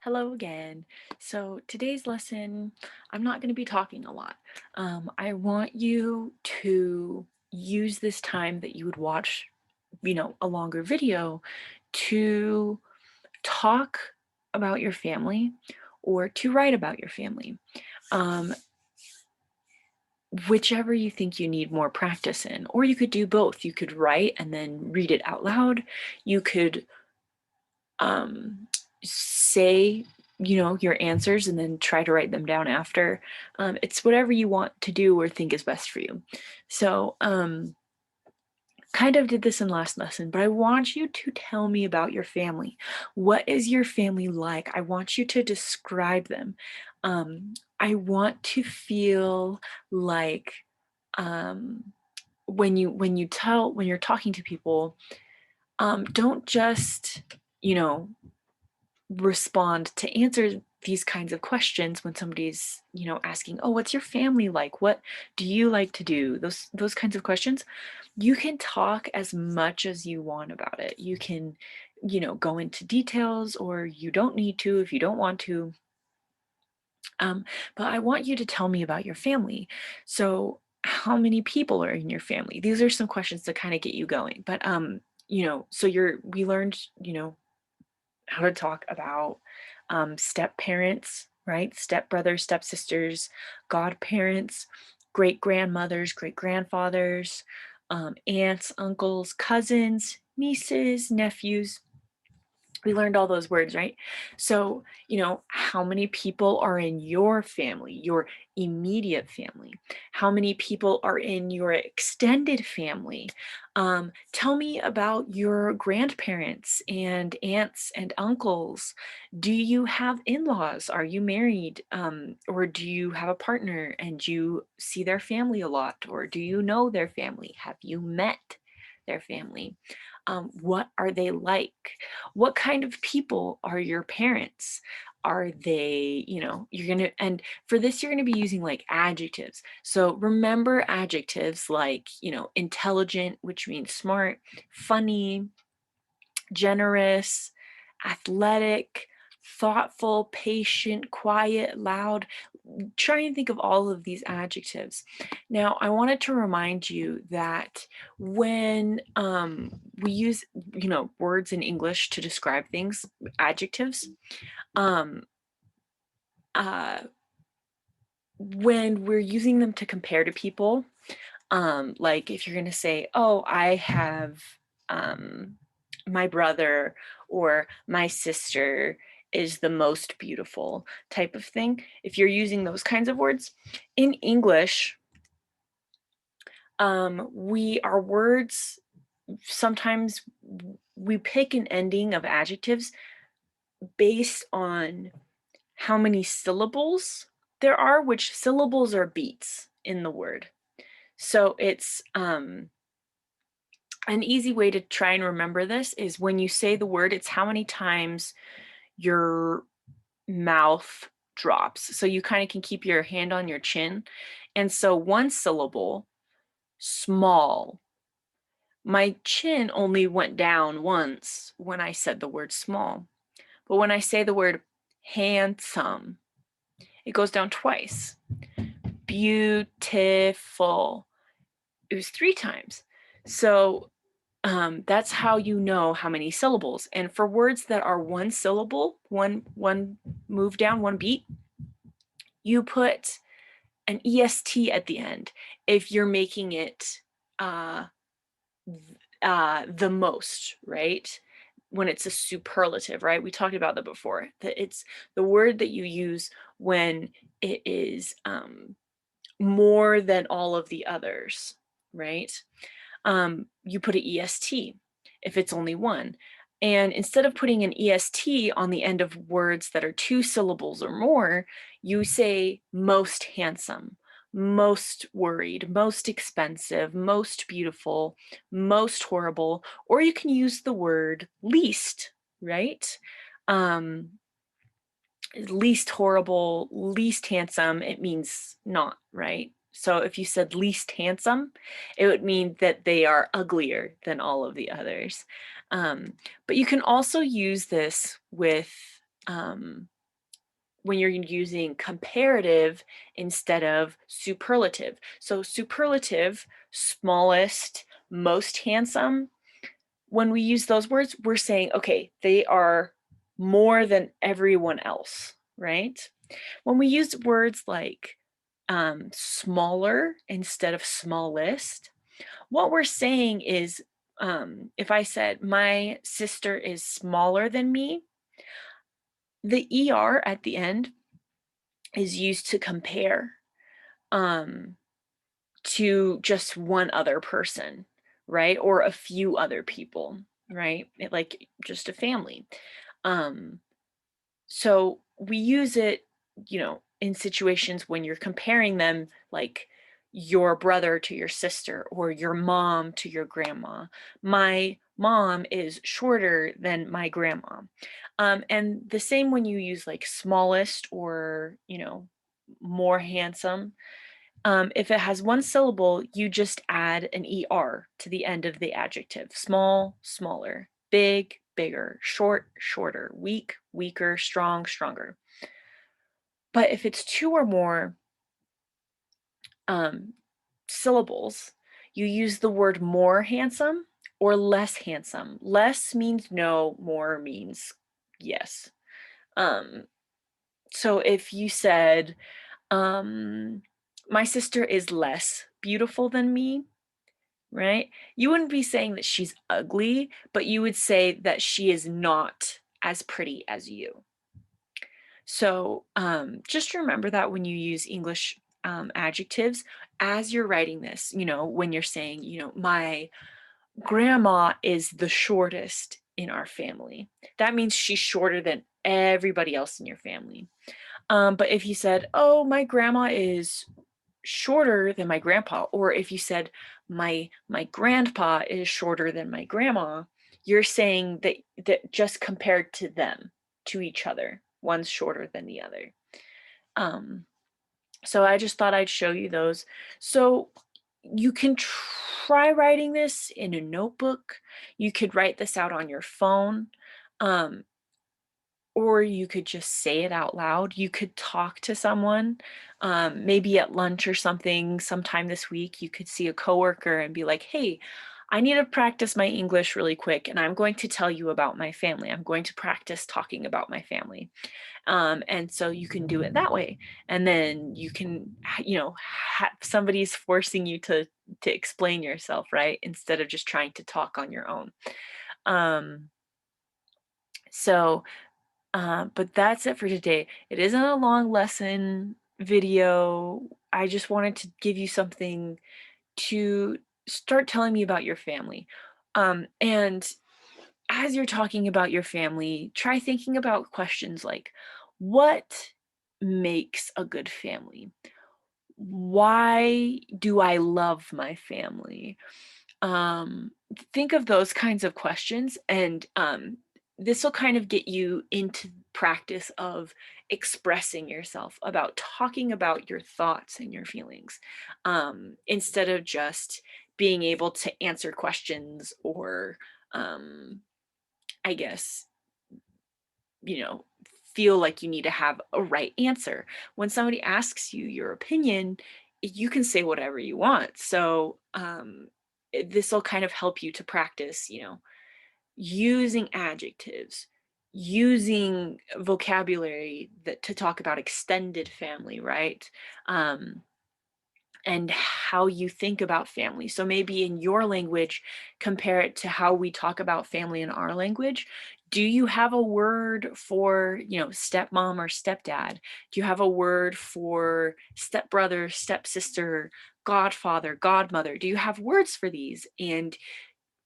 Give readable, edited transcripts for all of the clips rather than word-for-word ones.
Hello again. So today's lesson, I'm not going to be talking a lot. I want you to use this time that you would watch, a longer video to talk about your family or to write about your family. Um, Whichever you think you need more practice in, or you could do both. You could write and then read it out loud. You could um, say your answers and then try to write them down after. It's whatever you want to do or think is best for you. So kind of did this in last lesson, but I want you to tell me about your family. What is your family like? I want you to describe them. I want to feel like um, when you're talking to people, don't just you know respond to answer these kinds of questions when somebody's asking, oh, what's your family like, what do you like to do, those kinds of questions. You can talk as much as you want about it. You can go into details, or you don't need to if you don't want to. But I want you to tell me about your family. So how many people are in your family? These are some questions to kind of get you going. But so we learned how to talk about step parents, right? Step brothers, step sisters, godparents, great grandmothers, great grandfathers, aunts, uncles, cousins, nieces, nephews. We learned all those words, right? So, how many people are in your family, your immediate family? How many people are in your extended family? Tell me about your grandparents and aunts and uncles. Do you have in laws? Are you married? Or do you have a partner and you see their family a lot? Or do you know their family? Have you met their family? What are they like? What kind of people are your parents? Are they, and for this, you're gonna be using like adjectives. So remember adjectives like, intelligent, which means smart, funny, generous, athletic, thoughtful, patient, quiet, loud. Try and think of all of these adjectives. Now, I wanted to remind you that when we use, words in English to describe things, adjectives, um, uh, when we're using them to compare to people, like if you're going to say, oh, I have um, my brother or my sister is the most beautiful type of thing. If you're using those kinds of words in English, we our words sometimes we pick an ending of adjectives based on how many syllables there are, which syllables are beats in the word. So it's an easy way to try and remember this is when you say the word, it's how many times your mouth drops. So you kind of can keep your hand on your chin. And so one syllable, small. My chin only went down once when I said the word small. But when I say the word handsome, it goes down twice. Beautiful. It was three times. So that's how you know how many syllables. And for words that are one syllable, one move down, one beat, you put an est at the end if you're making it uh, the most, right? When it's a superlative, right? We talked about that before. That it's the word that you use when it is more than all of the others, right? You put an est if it's only one. And instead of putting an est on the end of words that are two syllables or more, you say most handsome, most worried, most expensive, most beautiful, most horrible, or you can use the word least, right? Um, Least horrible, least handsome, it means not, right? So if you said least handsome, it would mean that they are uglier than all of the others. But you can also use this with um, when you're using comparative instead of superlative. So superlative, smallest, most handsome, when we use those words, we're saying, okay, they are more than everyone else, right? When we use words like smaller instead of smallest, what we're saying is, if I said my sister is smaller than me, the ER at the end is used to compare um, to just one other person, right? Or a few other people, right? Like just a family. Um, so we use it, in situations when you're comparing them, like your brother to your sister or your mom to your grandma. My mom is shorter than my grandma. And the same when you use like smallest or, more handsome. If it has one syllable, you just add an ER to the end of the adjective. Small, smaller, big, bigger, short, shorter, weak, weaker, strong, stronger. But if it's two or more um, syllables, you use the word more handsome or less handsome. Less means no, more means yes. Um, so if you said, um, my sister is less beautiful than me, right? You wouldn't be saying that she's ugly, but you would say that she is not as pretty as you. So just remember that when you use English adjectives as you're writing this, when you're saying, my grandma is the shortest in our family. That means she's shorter than everybody else in your family. But if you said, oh, my grandma is shorter than my grandpa, or if you said my grandpa is shorter than my grandma, you're saying that just compared to them, to each other, one's shorter than the other. um so I just thought I'd show you those. So you can try writing this in a notebook. You could write this out on your phone. um or you could just say it out loud. You could talk to someone, maybe at lunch or something sometime this week. You could see a coworker and be like, hey, I need to practice my English really quick, and I'm going to tell you about my family. I'm going to practice talking about my family. And so you can do it that way. And then you can, somebody's forcing you to explain yourself, right? Instead of just trying to talk on your own. Um, so but that's it for today. It isn't a long lesson video. I just wanted to give you something to start telling me about your family. And as you're talking about your family, try thinking about questions like, what makes a good family? Why do I love my family? Um, think of those kinds of questions, and this will kind of get you into practice of expressing yourself, about talking about your thoughts and your feelings, instead of just being able to answer questions or, um, I guess, you know, feel like you need to have a right answer. When somebody asks you your opinion, you can say whatever you want. So this will kind of help you to practice, using adjectives, using vocabulary that to talk about extended family, right? Um, and how you think about family. So maybe in your language, compare it to how we talk about family in our language. Do you have a word for, stepmom or stepdad? Do you have a word for stepbrother, stepsister, godfather, godmother? Do you have words for these? And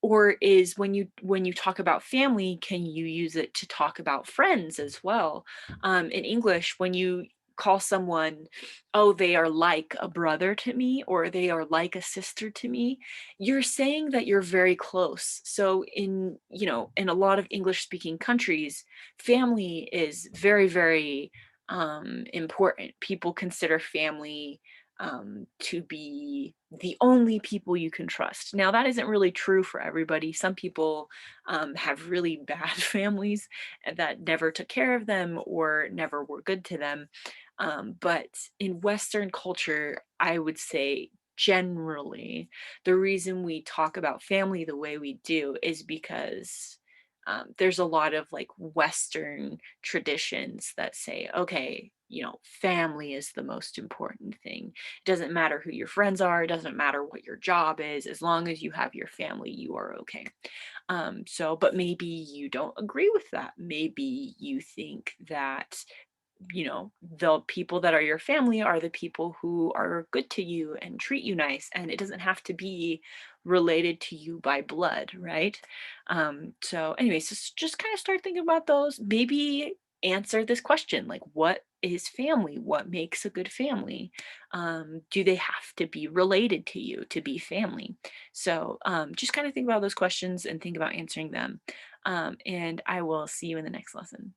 or is when you talk about family, can you use it to talk about friends as well? In English, when you call someone, oh, they are like a brother to me, or they are like a sister to me, you're saying that you're very close. So in a lot of English speaking countries, family is very, very important. People consider family to be the only people you can trust. Now, that isn't really true for everybody. Some people have really bad families that never took care of them or never were good to them. But in Western culture, I would say generally the reason we talk about family the way we do is because there's a lot of like Western traditions that say, okay, family is the most important thing. It doesn't matter who your friends are, it doesn't matter what your job is, as long as you have your family, you are okay. But maybe you don't agree with that. Maybe you think that the people that are your family are the people who are good to you and treat you nice, and it doesn't have to be related to you by blood, right? So anyways, just kind of start thinking about those. Maybe answer this question, like, what is family? What makes a good family? Do they have to be related to you to be family? So just kind of think about those questions and think about answering them. And I will see you in the next lesson.